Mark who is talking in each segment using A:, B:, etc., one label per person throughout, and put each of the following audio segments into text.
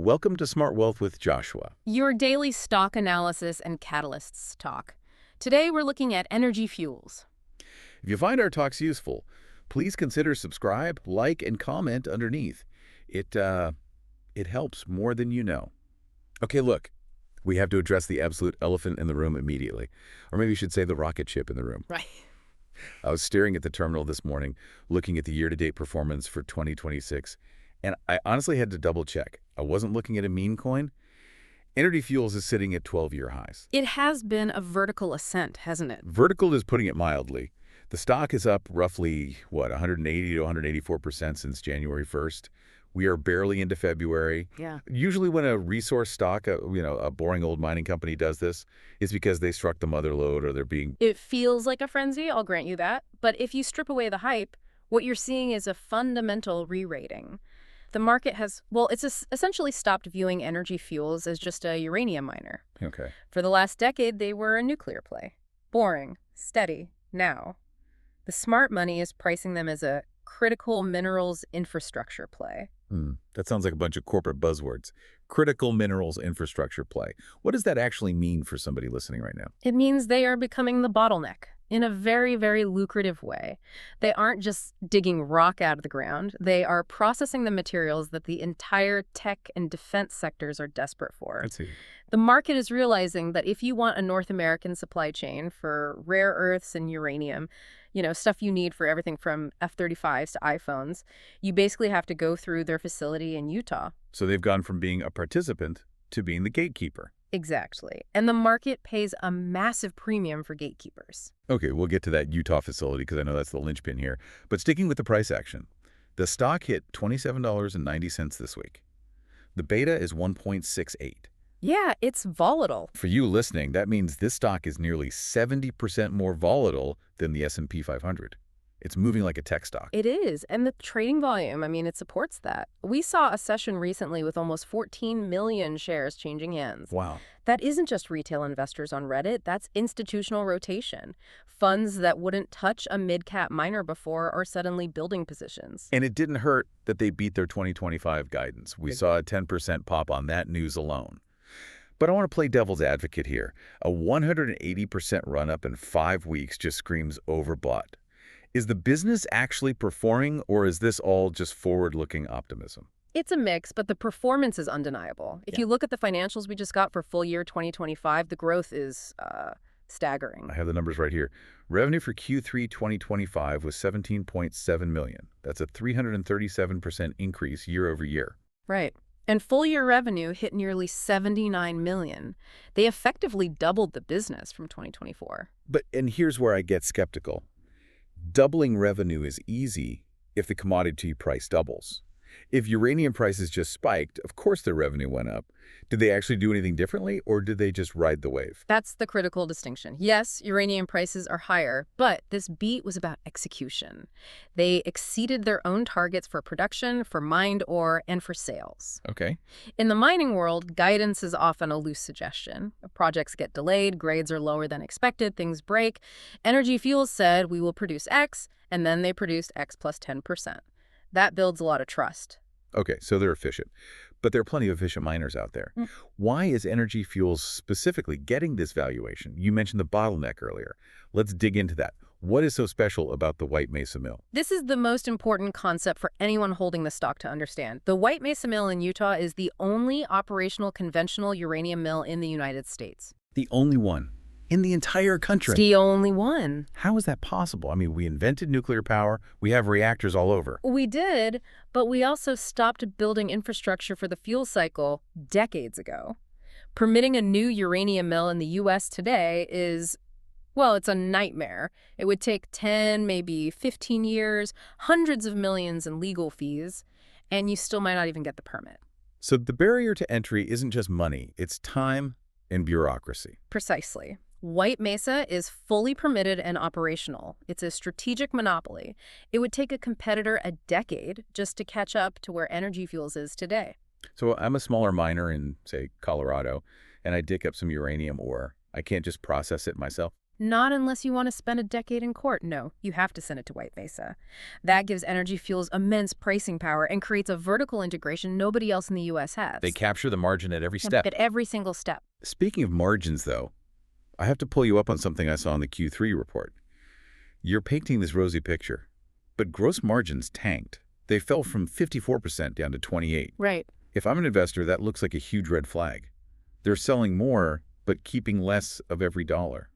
A: Welcome to Smart Wealth with Joshua.
B: Your daily stock analysis and catalysts talk. Today we're looking at energy fuels.
A: If you find our talks useful, please consider subscribe, like, and comment underneath. It helps more than you know. Okay, look, we have to address the absolute elephant in the room immediately. Or maybe you should say the rocket ship in the room.
B: Right.
A: I was staring at the terminal this morning, looking at the year-to-date performance for 2026, and I honestly had to double-check. I wasn't looking at a meme coin. Energy Fuels is sitting at 12-year highs.
B: It has been a vertical ascent, hasn't it?
A: Vertical is putting it mildly. The stock is up roughly, 180 to 184% since January 1st. We are barely into February.
B: Yeah.
A: Usually when a resource stock, a boring old mining company does this, it's because they struck the mother lode or they're being...
B: It feels like a frenzy, I'll grant you that. But if you strip away the hype, what you're seeing is a fundamental re-rating. The market has, essentially stopped viewing energy fuels as just a uranium miner.
A: Okay.
B: For the last decade, they were a nuclear play. Boring, steady, now. The smart money is pricing them as a critical minerals infrastructure play.
A: That sounds like a bunch of corporate buzzwords. Critical minerals infrastructure play. What does that actually mean for somebody listening right now?
B: It means they are becoming the bottleneck in a very, very lucrative way. They aren't just digging rock out of the ground. They are processing the materials that the entire tech and defense sectors are desperate for.
A: Let's see.
B: The market is realizing that if you want a North American supply chain for rare earths and uranium, stuff you need for everything from F-35s to iPhones, you basically have to go through their facility in Utah.
A: So they've gone from being a participant to being the gatekeeper.
B: Exactly. And the market pays a massive premium for gatekeepers.
A: Okay, we'll get to that Utah facility because I know that's the linchpin here. But sticking with the price action, the stock hit $27.90 this week. The beta is 1.68.
B: Yeah, it's volatile.
A: For you listening, that means this stock is nearly 70% more volatile than the S&P 500. It's moving like a tech stock.
B: It is. And the trading volume, it supports that. We saw a session recently with almost 14 million shares changing hands.
A: Wow.
B: That isn't just retail investors on Reddit. That's institutional rotation. Funds that wouldn't touch a mid-cap miner before are suddenly building positions.
A: And it didn't hurt that they beat their 2025 guidance. We saw a 10% pop on that news alone. But I want to play devil's advocate here. A 180% run-up in 5 weeks just screams overbought. Is the business actually performing, or is this all just forward-looking optimism?
B: It's a mix, but the performance is undeniable. If you look at the financials we just got for full year 2025, the growth is staggering.
A: I have the numbers right here. Revenue for Q3 2025 was $17.7 million. That's a 337% increase year over year.
B: Right. And full-year revenue hit nearly $79 million. They effectively doubled the business from 2024.
A: And here's where I get skeptical. Doubling revenue is easy if the commodity price doubles. If uranium prices just spiked, of course their revenue went up. Did they actually do anything differently, or did they just ride the wave?
B: That's the critical distinction. Yes, uranium prices are higher, but this beat was about execution. They exceeded their own targets for production, for mined ore, and for sales.
A: Okay.
B: In the mining world, guidance is often a loose suggestion. Projects get delayed, grades are lower than expected, things break. Energy Fuels said, we will produce X, and then they produced X plus 10%. That builds a lot of trust.
A: Okay, so they're efficient. But there are plenty of efficient miners out there. Why is Energy Fuels specifically getting this valuation? You mentioned the bottleneck earlier. Let's dig into that. What is so special about the White Mesa mill?
B: This is the most important concept for anyone holding the stock to understand. The White Mesa mill in Utah is the only operational conventional uranium mill in the United States.
A: The only one in the entire country.
B: The only one.
A: How is that possible? We invented nuclear power. We have reactors all over.
B: We did, but we also stopped building infrastructure for the fuel cycle decades ago. Permitting a new uranium mill in the U.S. today is, it's a nightmare. It would take 10, maybe 15 years, hundreds of millions in legal fees, and you still might not even get the permit.
A: So the barrier to entry isn't just money, it's time and bureaucracy.
B: Precisely. White Mesa is fully permitted and operational. It's a strategic monopoly. It would take a competitor a decade just to catch up to where Energy Fuels is today.
A: So I'm a smaller miner in, say, Colorado, and I dig up some uranium ore. I can't just process it myself?
B: Not unless you want to spend a decade in court. No, you have to send it to White Mesa. That gives Energy Fuels immense pricing power and creates a vertical integration nobody else in the U.S. has.
A: They capture the margin at every step.
B: At every single step.
A: Speaking of margins, though, I have to pull you up on something I saw in the Q3 report. You're painting this rosy picture, but gross margins tanked. They fell from 54% down to 28%.
B: Right.
A: If I'm an investor, that looks like a huge red flag. They're selling more, but keeping less of every dollar.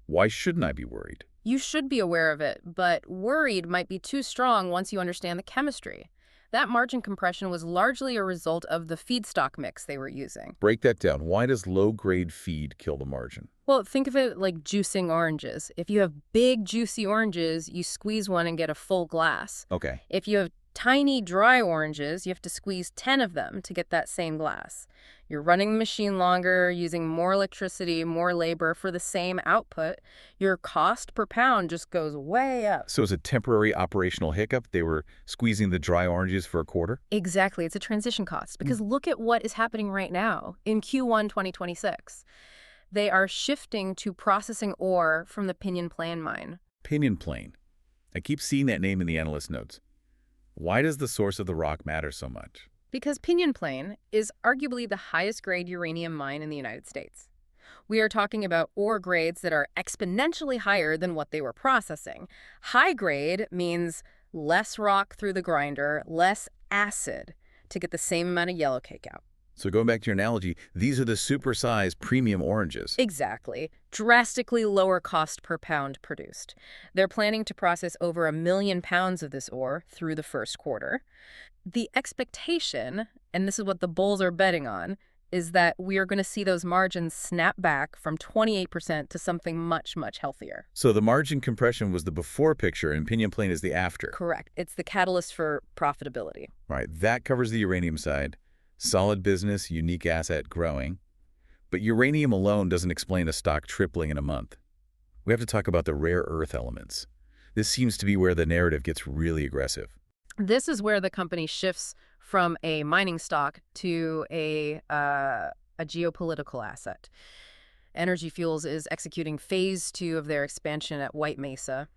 A: Why shouldn't I be worried?
B: You should be aware of it, but worried might be too strong once you understand the chemistry. That margin compression was largely a result of the feedstock mix they were using.
A: Break that down. Why does low-grade feed kill the margin?
B: Well, think of it like juicing oranges. If you have big, juicy oranges, you squeeze one and get a full glass.
A: Okay.
B: If you have tiny, dry oranges, you have to squeeze 10 of them to get that same glass. You're running the machine longer, using more electricity, more labor for the same output. Your cost per pound just goes way up.
A: So it's a temporary operational hiccup? They were squeezing the dry oranges for a quarter?
B: Exactly. It's a transition cost. Because look at what is happening right now in Q1 2026. They are shifting to processing ore from the Pinyon Plain mine.
A: Pinyon Plain. I keep seeing that name in the analyst notes. Why does the source of the rock matter so much?
B: Because Pinyon Plain is arguably the highest grade uranium mine in the United States. We are talking about ore grades that are exponentially higher than what they were processing. High grade means less rock through the grinder, less acid to get the same amount of yellow cake out.
A: So going back to your analogy, these are the supersized premium oranges.
B: Exactly. Drastically lower cost per pound produced. They're planning to process over 1 million pounds of this ore through the first quarter. The expectation, and this is what the bulls are betting on, is that we are going to see those margins snap back from 28% to something much, much healthier.
A: So the margin compression was the before picture and Pinyon Plain is the after.
B: Correct. It's the catalyst for profitability.
A: Right. That covers the uranium side. Solid business, unique asset, growing. But uranium alone doesn't explain a stock tripling in a month. We have to talk about the rare earth elements. This seems to be where the narrative gets really aggressive.
B: This is where the company shifts from a mining stock to a geopolitical asset. Energy Fuels is executing phase 2 of their expansion at White Mesa.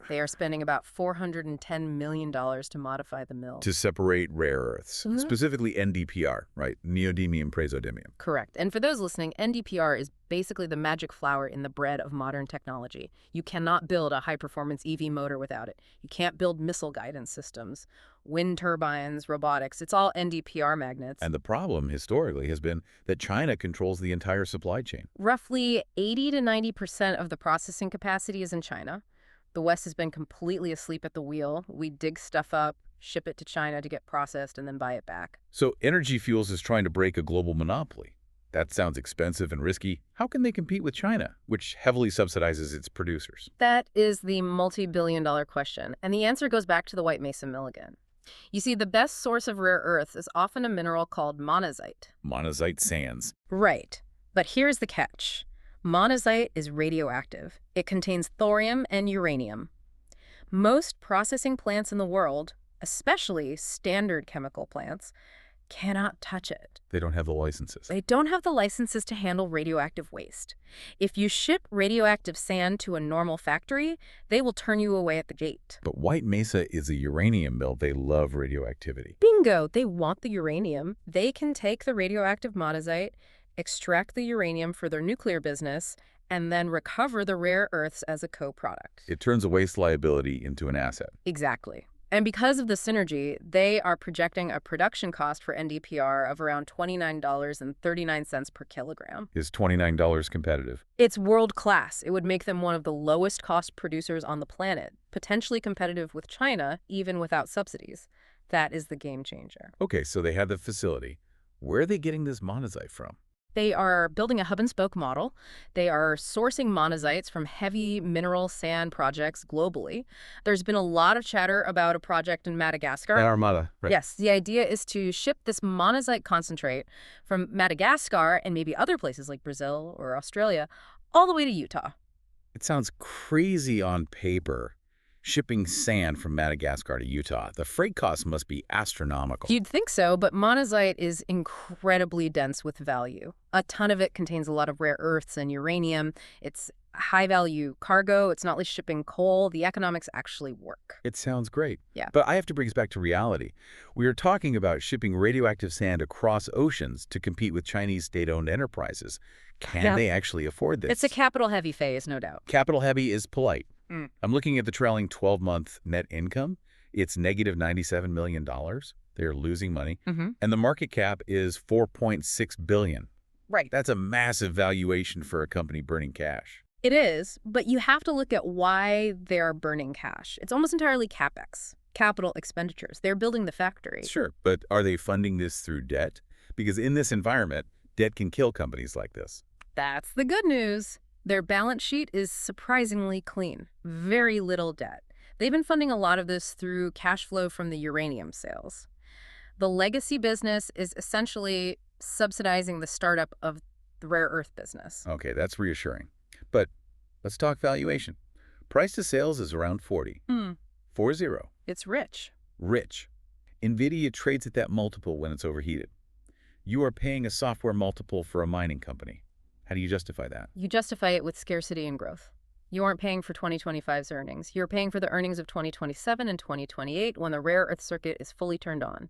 B: They are spending about $410 million to modify the mill.
A: To separate rare earths, specifically NdPr, right? Neodymium praseodymium.
B: Correct. And for those listening, NdPr is basically the magic flour in the bread of modern technology. You cannot build a high-performance EV motor without it. You can't build missile guidance systems, wind turbines, robotics. It's all NdPr magnets.
A: And the problem, historically, has been that China controls the entire supply chain.
B: Roughly 80 to 90% of the processing capacity is in China. The West has been completely asleep at the wheel. We dig stuff up, ship it to China to get processed, and then buy it back.
A: So Energy Fuels is trying to break a global monopoly. That sounds expensive and risky. How can they compete with China, which heavily subsidizes its producers?
B: That is the multi-billion-dollar question, and the answer goes back to the White Mesa mill again. You see, the best source of rare earths is often a mineral called monazite.
A: Monazite sands.
B: Right. But here's the catch. Monazite is radioactive. It contains thorium and uranium. Most processing plants in the world, especially standard chemical plants, cannot touch it.
A: They don't have the licenses.
B: They don't have the licenses to handle radioactive waste. If you ship radioactive sand to a normal factory, they will turn you away at the gate.
A: But White Mesa is a uranium mill. They love radioactivity.
B: Bingo! They want the uranium. They can take the radioactive monazite, extract the uranium for their nuclear business, and then recover the rare earths as a co-product.
A: It turns a waste liability into an asset.
B: Exactly. And because of the synergy, they are projecting a production cost for NdPr of around $29.39 per kilogram.
A: Is $29 competitive?
B: It's world-class. It would make them one of the lowest cost producers on the planet, potentially competitive with China, even without subsidies. That is the game changer.
A: Okay, so they have the facility. Where are they getting this monazite from?
B: They are building a hub-and-spoke model. They are sourcing monazites from heavy mineral sand projects globally. There's been a lot of chatter about a project in Madagascar.
A: Armada, right.
B: Yes, the idea is to ship this monazite concentrate from Madagascar and maybe other places like Brazil or Australia all the way to Utah.
A: It sounds crazy on paper. Shipping sand from Madagascar to Utah. The freight costs must be astronomical.
B: You'd think so, but monazite is incredibly dense with value. A ton of it contains a lot of rare earths and uranium. It's high-value cargo. It's not like shipping coal. The economics actually work.
A: It sounds great.
B: Yeah.
A: But I have to bring us back to reality. We are talking about shipping radioactive sand across oceans to compete with Chinese state-owned enterprises. Can they actually afford this?
B: It's a capital-heavy phase, no doubt.
A: Capital heavy is polite. I'm looking at the trailing 12-month net income. It's negative $97 million. They're losing money. And the market cap is $4.6 billion.
B: Right.
A: That's a massive valuation for a company burning cash.
B: It is, but you have to look at why they're burning cash. It's almost entirely CapEx, capital expenditures. They're building the factory.
A: Sure, but are they funding this through debt? Because in this environment, debt can kill companies like this.
B: That's the good news. Their balance sheet is surprisingly clean. Very little debt. They've been funding a lot of this through cash flow from the uranium sales. The legacy business is essentially subsidizing the startup of the rare earth business.
A: Okay, that's reassuring. But let's talk valuation. Price to sales is around 40. 40.
B: It's rich.
A: Rich. NVIDIA trades at that multiple when it's overheated. You are paying a software multiple for a mining company. How do you justify that?
B: You justify it with scarcity and growth. You aren't paying for 2025's earnings. You're paying for the earnings of 2027 and 2028 when the rare earth circuit is fully turned on.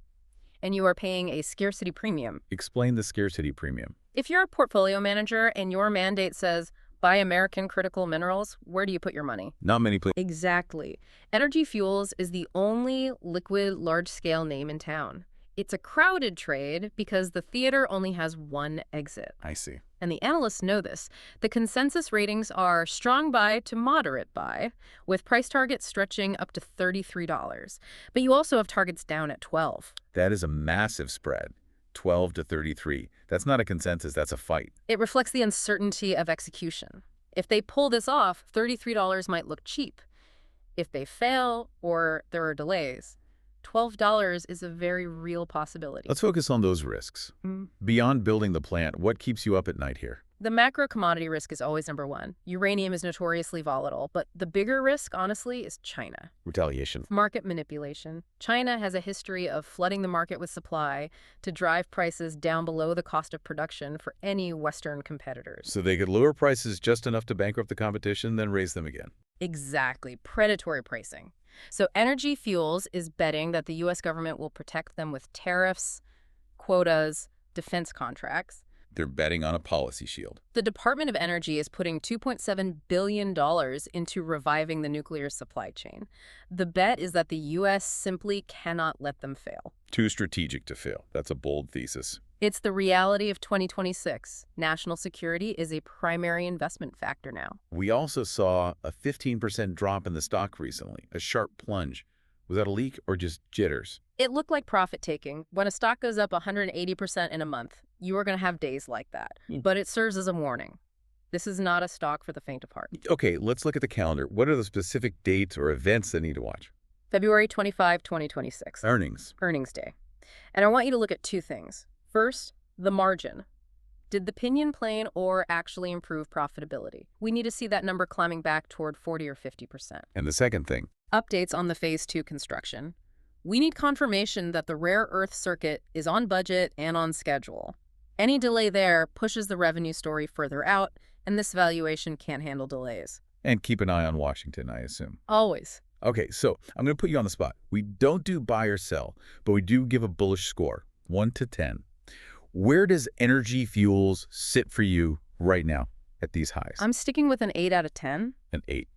B: And you are paying a scarcity premium.
A: Explain the scarcity premium.
B: If you're a portfolio manager and your mandate says, buy American critical minerals, where do you put your money?
A: Not many places.
B: Exactly. Energy Fuels is the only liquid large-scale name in town. It's a crowded trade because the theater only has one exit.
A: I see.
B: And the analysts know this. The consensus ratings are strong buy to moderate buy, with price targets stretching up to $33. But you also have targets down at 12.
A: That is a massive spread. 12 to 33. That's not a consensus, that's a fight.
B: It reflects the uncertainty of execution. If they pull this off, $33 might look cheap. If they fail or there are delays, $12 is a very real possibility.
A: Let's focus on those risks. Beyond building the plant, what keeps you up at night here?
B: The macro commodity risk is always number one. Uranium is notoriously volatile, but the bigger risk, honestly, is China.
A: Retaliation.
B: Market manipulation. China has a history of flooding the market with supply to drive prices down below the cost of production for any Western competitors.
A: So they could lower prices just enough to bankrupt the competition, then raise them again.
B: Exactly. Predatory pricing. So Energy Fuels is betting that the U.S. government will protect them with tariffs, quotas, defense contracts.
A: They're betting on a policy shield.
B: The Department of Energy is putting $2.7 billion into reviving the nuclear supply chain. The bet is that the U.S. simply cannot let them fail.
A: Too strategic to fail. That's a bold thesis.
B: It's the reality of 2026. National security is a primary investment factor now.
A: We also saw a 15% drop in the stock recently, a sharp plunge. Was that a leak or just jitters?
B: It looked like profit-taking. When a stock goes up 180% in a month, you are going to have days like that. But it serves as a warning. This is not a stock for the faint of heart.
A: Okay, let's look at the calendar. What are the specific dates or events that need to watch?
B: February 25, 2026.
A: Earnings.
B: Earnings day. And I want you to look at two things. First, the margin. Did the pinion plane or actually improve profitability? We need to see that number climbing back toward 40 or 50%.
A: And the second thing?
B: Updates on the Phase 2 construction. We need confirmation that the rare earth circuit is on budget and on schedule. Any delay there pushes the revenue story further out, and this valuation can't handle delays.
A: And keep an eye on Washington, I assume.
B: Always.
A: Okay, so I'm going to put you on the spot. We don't do buy or sell, but we do give a bullish score, 1 to 10. Where does Energy Fuels sit for you right now at these highs?
B: I'm sticking with an 8 out of 10.
A: An 8.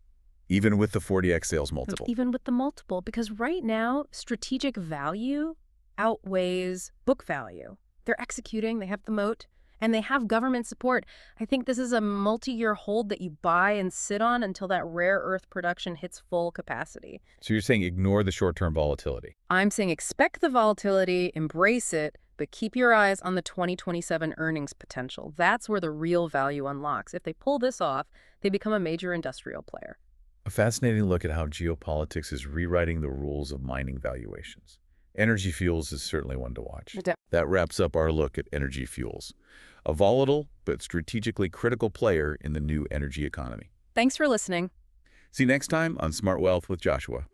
A: Even with the 40x sales multiple.
B: Even with the multiple, because right now, strategic value outweighs book value. They're executing, they have the moat, and they have government support. I think this is a multi-year hold that you buy and sit on until that rare earth production hits full capacity.
A: So you're saying ignore the short-term volatility?
B: I'm saying expect the volatility, embrace it, but keep your eyes on the 2027 earnings potential. That's where the real value unlocks. If they pull this off, they become a major industrial player.
A: A fascinating look at how geopolitics is rewriting the rules of mining valuations. Energy Fuels is certainly one to watch. That wraps up our look at Energy Fuels, a volatile but strategically critical player in the new energy economy.
B: Thanks for listening.
A: See you next time on Smart Wealth with Joshua.